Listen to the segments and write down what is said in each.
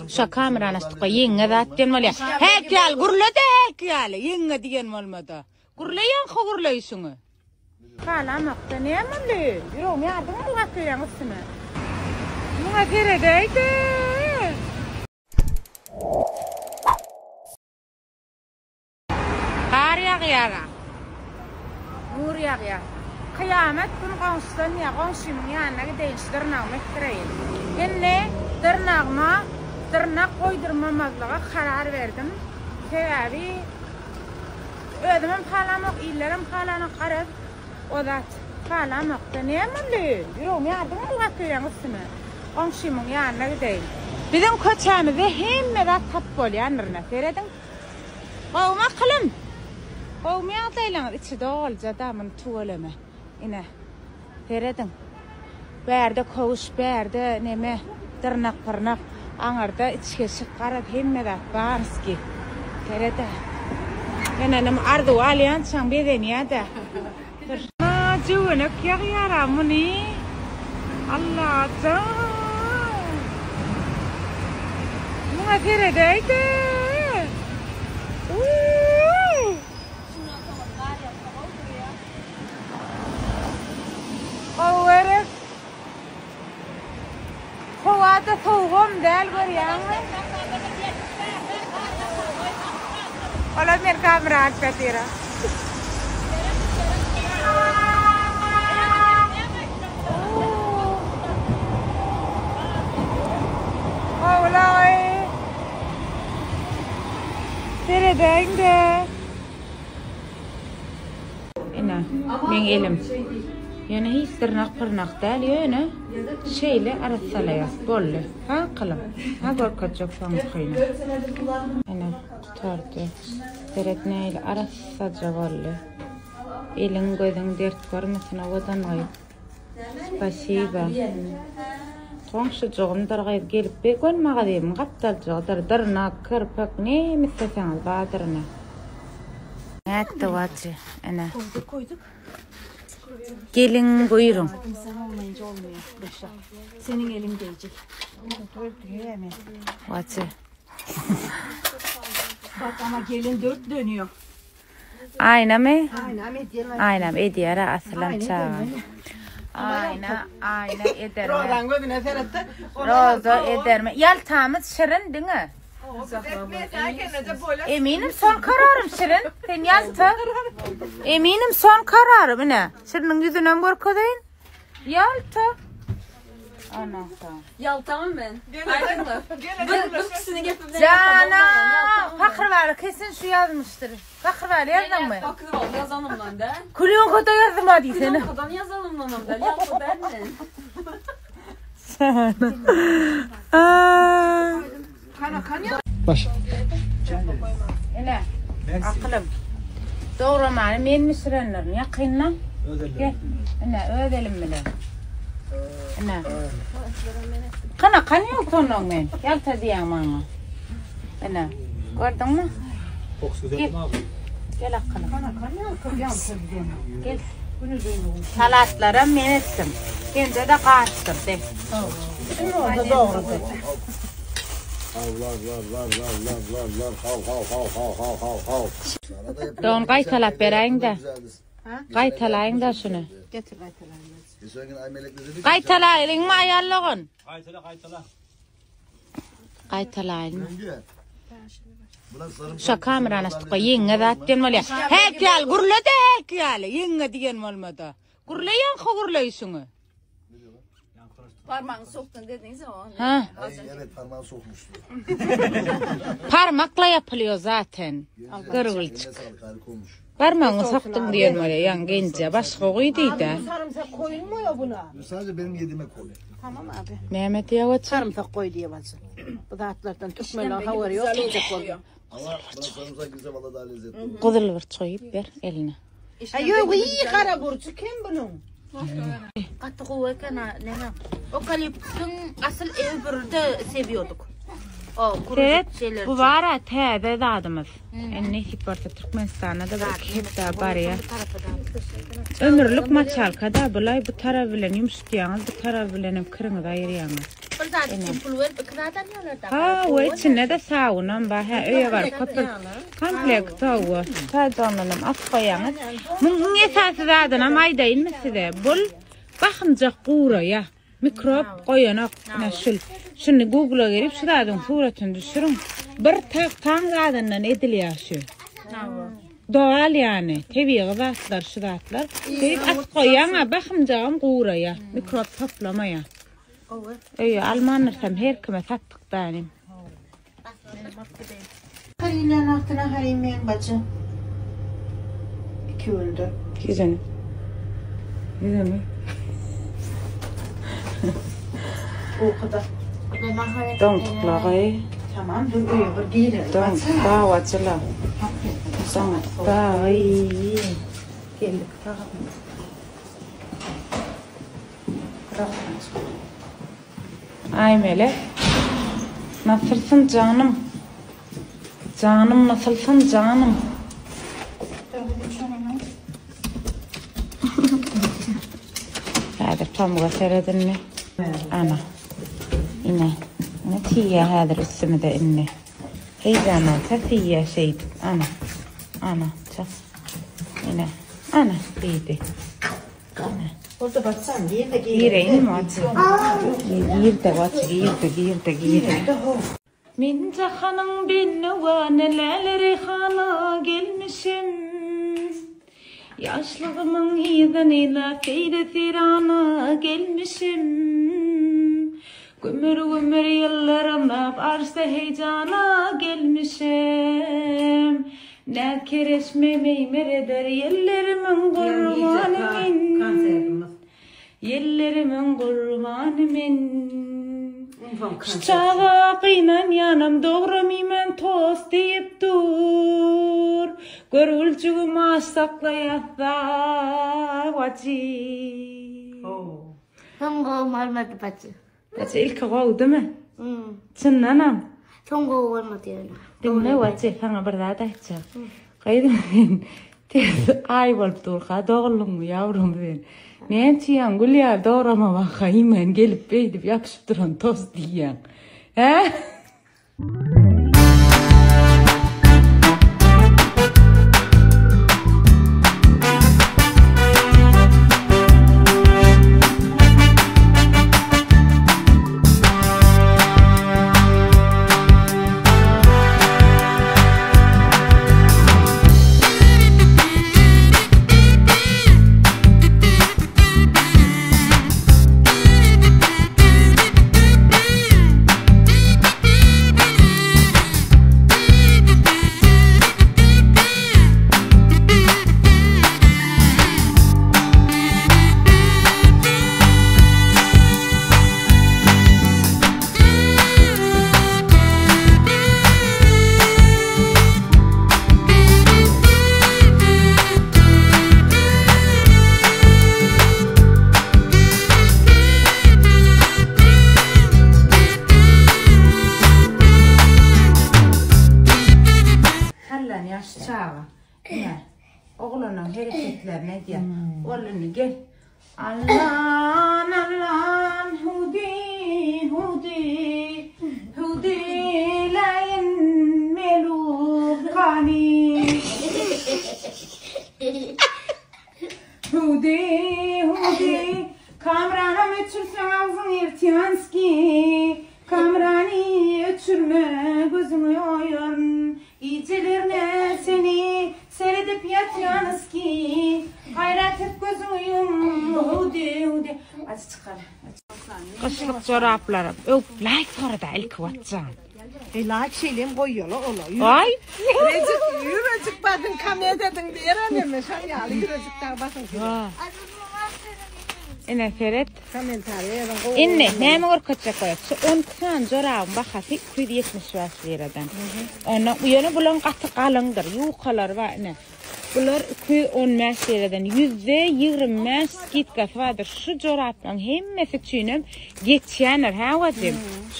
Şu kameranı astıqa yenge zaten mal ya. Hekel gurlada hekel yenge diyen olmadı. Gurlayan gurlaysın. Hala nokta ne ameli? Yürü mi yardım mı bakıyor musun? Buna geredeydi. Kar yağıyor. Nur yağıyor. Kıyamet günü konuştan ya konuşayım yanına gideyim tırnağımı kırayım. Yine tırnak koydurmamazlığa karar verdim. Sebebi ödümüm palamak, illerim palamak karab. O da palamakta ne ameli? Yürüyorum yardım mı bakıyor musun? Konuşayım yanına gideyim. Bizim köçemizi hem de tap bolyanırına seyredin. Kovma kılım. Kovmaya dayılanır. İçi dolca damın tuvaleme. Yine seyredin. Berde kovuş, berde neme tırnak pırnak. Anarda içke çıkarıp hem de bağırski. Seyredin. Yine ardu alyan çan bedeniye de. Cıvınık yağıyara muni. Allah'ım. Buna geredeydi. Kovarık. Kovada soğum del görüyor musun? Ola bir kamera açatira. Olay. Neredeydi? Ina, ben elim. Yani hiç tırnak pırnak değil yani. Şeyle arassalaya, bolle. Ha kılım. Ha korkacak falan kıyına. Ina, tutardı. Seretneyle arassaca bolle. Elin gözün dert görmesin ovadan ayıp. Spasiba. Komşucuğum dargayıp gelip be görmağa deyim. Kaptalcığı dırnak, kırpık ne mislesenil badırına. Hatta vacı. Ana. Koyduk. Gelin buyurun. Sen olmayınca olmuyor. Senin elin değecek. Vacı. Bak ama gelin dört dönüyor. Ayna mı? Aynen. Ayna ediyara aslan çağın. Ayna eder mi? Roza eder mi? Yaltamız şirin değil mi? Eminim son kararım şirin. Sen yalta. Eminim son kararım ne? Şirinin yüzünden korkadayın. Yalta. Anahtar. Yaltamam ben. Aydınlı. Bu kişinin yapımını Cana. Fakir var kesin şu yazmıştır. Fakir var yazdın mı? Fakir var yazalım lan da. Kulyon koda yazdım hadi seni. Kulyon kodan yazalım lan da. Yalta derdi. Baş. Ele. Aklım. Doğru mani men misrenlerin yakınla. Gel. Ene ödelim bile. Ene. Kana kanıyor tonun men. Yalta diyen bana. Ene. Gördün mü? Gel. Gel aklım. Kana kanıyor gel. Salatlara men ettim. Kendi de kaçtırdım. Orada doğru. Don kaytalap vereyim de. Kaytalayın da şunu. Getir kaytalayın. Kaytalayın mı ayarlığın? Kaytala. Kaytalayın mı? Şu kameranı astıqa yenge zaten mal ya. Hekel gurlada hekel yenge diyen olmadı. Gurlayan gurlaysın. Parmağını soktun dediniz o. Ha? Evet parmağı sokmuştu. Parmakla yapılıyor zaten. Kırılçık. Harika olmuş. Parmağını soktun diyen mal ya. Yan gence başka koyduydu da. Sarımsak koyulmuyor buna. Sadece benim yediğime koy. Tamam abi. Mehmet Yavaş. Sarımsak koy diye bazı. Bu da atlardan tükmeyle hava yok. İyice koyuyor. Ama bana sarımsak güzel valla daha lezzetli oluyor. Kızıl koyup ver eline. Yok iyi kara burcu kim bunun? Katı kuvvetken ne? Okaliptün asıl öbürde seviyorduk. Evet, bu var ya tebe dadımız. Ne hiporta Türkmenistan'da da hep de var ya. Ömürlük maçal kadar bulay bu tarafıyla yumuştuyanız, bu tarafıyla kırınız ayıryanız. Ha, o içinde de saunam var. Ha, öyle var. Komplekt tavuğu. Taydanlanım, at koyanız. Bunun esası zaten ama aydayın mı size? Bul, bakımcak kuğra ya. Mikrop koyanak, nasıl? Şimdi Google'a girip şu zaten suratını düşürün. Bir tan zaten ediliyor şu. Doğal yani. Tabii zatlar, şu zatlar. Deyip at koyana, bakımcağım kuğra ya. Mikrop toplamaya. Öyle Almanlırsam her kime sattık benim. Hariyle nahtına harimeyen bacı. 2 öldü. Güzel. Güzel mi? O kadar. Donklağı. Tamam dur uyuyor giyin. Donk bağacılar. Donk bağı. Geldik. Ay Melek. Nasılsın canım? Canım nasılsın canım? Hadi pamuğa seyredin mi? Ana. İne. Ne tiye hadır üstüme de inne. Heyecanla tiye şeydi. Ana. Ana. Çak. İne. Ana. İyiydi. Ana. Orada baksan giyin de giyin. Gireyim mi acı? Girdi. Min cahanın binne ve neleri hana gelmişim. Yaşlığımın izniyle feyde firana gelmişim. Gömür yıllarıma arşta heyecana gelmişim. Ne kereşmemeyi mereder yerlerimin kurbanı. Yellerimin kurbanı min. Şu çağa kıynan yanım doğramayman toz deyip dur. Görülcüğüm aşsaklayak da vacı. Songo olmadı bacı. Bacı ilk oldu mu? Çınlanam. Songo olmadı yani. Dinle vacı sana bir daha da edeceğim. Kaydım ben. Ay olup durka doğulun mu yavrum ben. Ne çiyan gülya doğrama bakayım ben gelip beydip yapışıp duran toz diyen. He? Oğlanın hareketlerine diye. Oğlanı gel. Allah'ın Allah'ın hudi layin melukani. Hudi kamerana meçhulsen ağzın irtiyanski. Kamerani öçürme gözünü yoyun. İyicelerine seni seyredip yatıyorsunuz ki. Hayret et gözünü yum. Hudi. Hadi çıkalım. Kışlık çoraplarım. Öp like orada ilk vatcan. Like şeylem koyuyorlar onu. Ay. Yürücük bakın kamera dedin diye annem sen ya yürücükler bakın. İne Ferit. Komentarı İnne ne mi orkatacak koyat? 10 kısan çorabım bakası 270 liradan. Ona bu yana bulan katı kalındır. Yukalar var ne? Bunlar 215 liradan. %25 gitkası vardır. Şu çorapların hemmesi çiğnem geçenler ha vacim.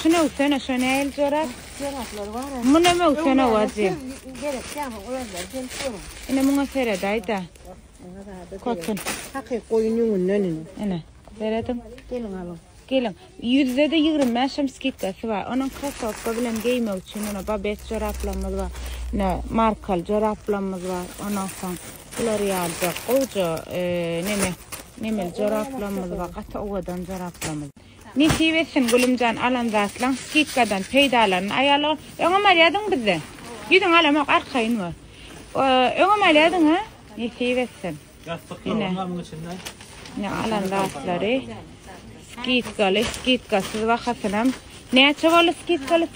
Şuna usana şuna el çorap. Çoraplar var. Buna mı usana vacim? Gerek yani öyle ben sorun. İne buna Ferit'ayda. Kokun. Hakik koyunun önüne. İne Ferit'im. Gelin alın. Gelin. %25 skitkası var. Onun krasovka bilen giymek için ona babet çoraplarımız var. Ne markal çoraplarımız var. Ondan sonra buları alacak. Oca nemel çoraplarımız var. Qata ovadan çoraplarımız. Nesibesin Gülümcan alan zatlan skitkadan peydaların ayalar. Öňe malyadyň bizde. Gidin alamak arkayın var. Öňe malyadyň ha? Nesibesin. Yastık var bunun içinde. Ne alan zatları. Skitkasız vakasınam. Neçe bolu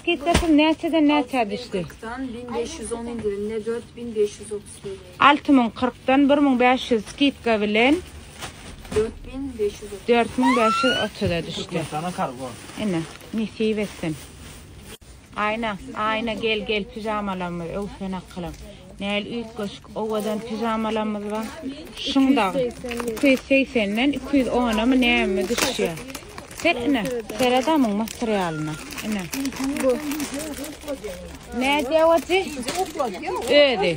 skitkasız neçeden neçe düştü? 1510 indirimle 4530 TL. 6040'dan 1500 skitka bilen 4530'a düştü. Sana kargo. Ene, nesibesin. Ayna gel pijamalarımız öfena kılım. Näl üýt goşuk owadan pijamalarymyz var. Şunda 280'den 210'a mı näme düşýär. Serine, seradamyň materialyna. Ene. Bu. Näde wati? Öde.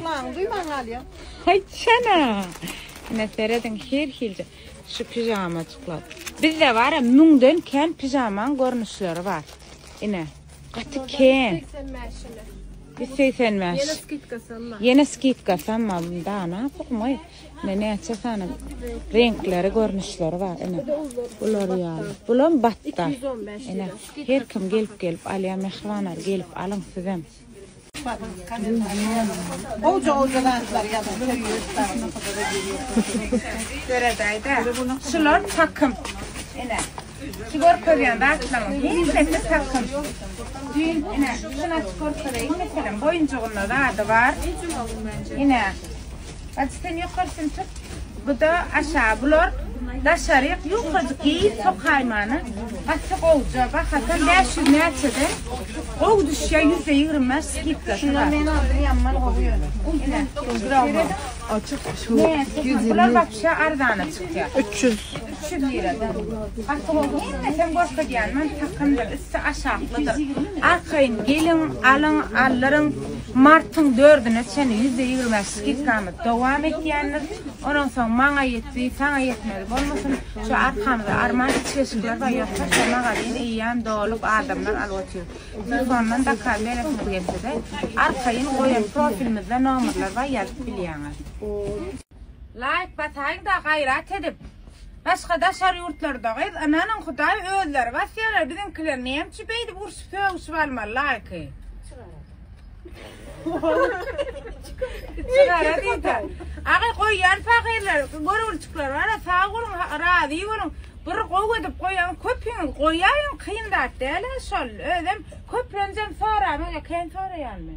Haýçana. Ene seradın her hilde şu pijama çyklat. Bizde var müňden ken pijamaň görnüşleri var. Ene. Gaty ken. 185. Yine skitkası ama bunda ne yapayım? Ne açasana renkleri, görünüşleri var. Bunlar ya. Bunlar batta. Her kim gelip alaya mehvanar gelip alın sizem. Ocadan ya da Şular takım. Sigor koyan da atlamam. Hizmette takım. Düğün, şuna sigor koyayım. Mesela boyuncuğunda da adı var. Yine. Açıdan yukarısını tut. Bu da aşağı bulur. Daşarık yukarıcık iyi çok haymanı. Açık olca bak hatta 500 metrede. O düşüyor %25 skitka. şundan beni aldım yanman koyuyor. Yine. Açık. Ne? Bunlar bak şu ardana çıkıyor. 300 liradan. Artık oldu. Sen gorka diyen takımdır. Üstü aşağılıdır. Arkayın gelin alların Mart'ın 4'üne seni %25 skitkamı devam etdiyenler. Ondan sonra mana yetti, sana yetmedi. Olmasın şu arkamda arman içeşikler var yoksa şuna kadar iyiyen doğulup adamlar alıvatıyor. Sonundan da kalberesiniz gelse de arkayın koyan profilimizde numaralar var yazıp biliyorsunuz. Like batayın da gayret edip başka daşar yurtlarda gayet ananın kuday öğüdler vasyalar bizimkiler neyem çipeydi bursu fövüs valma like'ı. Çıkara deydi. Ağa koyan fakirler, görülçükler var, sağ olun, razı olun. Bir koy edip koyan köpüğün, koyayın kıyımdat değil, şol, ödem, köpüğünden sonra mı, ken sorayalım mı?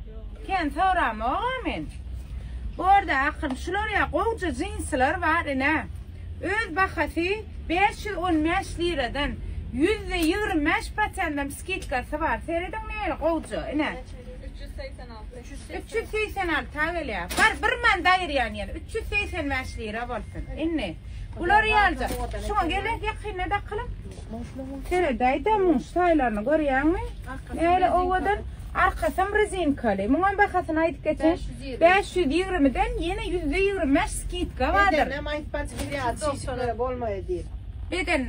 Ken soram mı, oğamen? Orada akım, şuraya koyucu zinsler var, ne? Öz bakası 515 liradan %25% skitkası var. Seyredin neyle koyucu, ne? 386 taveliya. Bir man dayır yani 385 lira bolsun. İnne. Bular yalca. Şuna gelek yakine da kılım. Sere dayda muştaylarını görýärmi? Näle owadan arkasam rezin kale. Muňan bakasyn aýdyp geçen 520'den ýene %25 skitka vardır. Ne maytpaç bir sonra bolmaýar diýip. Beden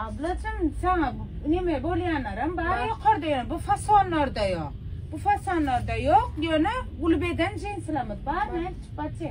ablacım sana neme bolýanlarym bari ýokarda bu fasonlarda ýok. Bu fasonlarda yok, diyor ne? Gulbeden cinslamız var mı? Çıpaçı.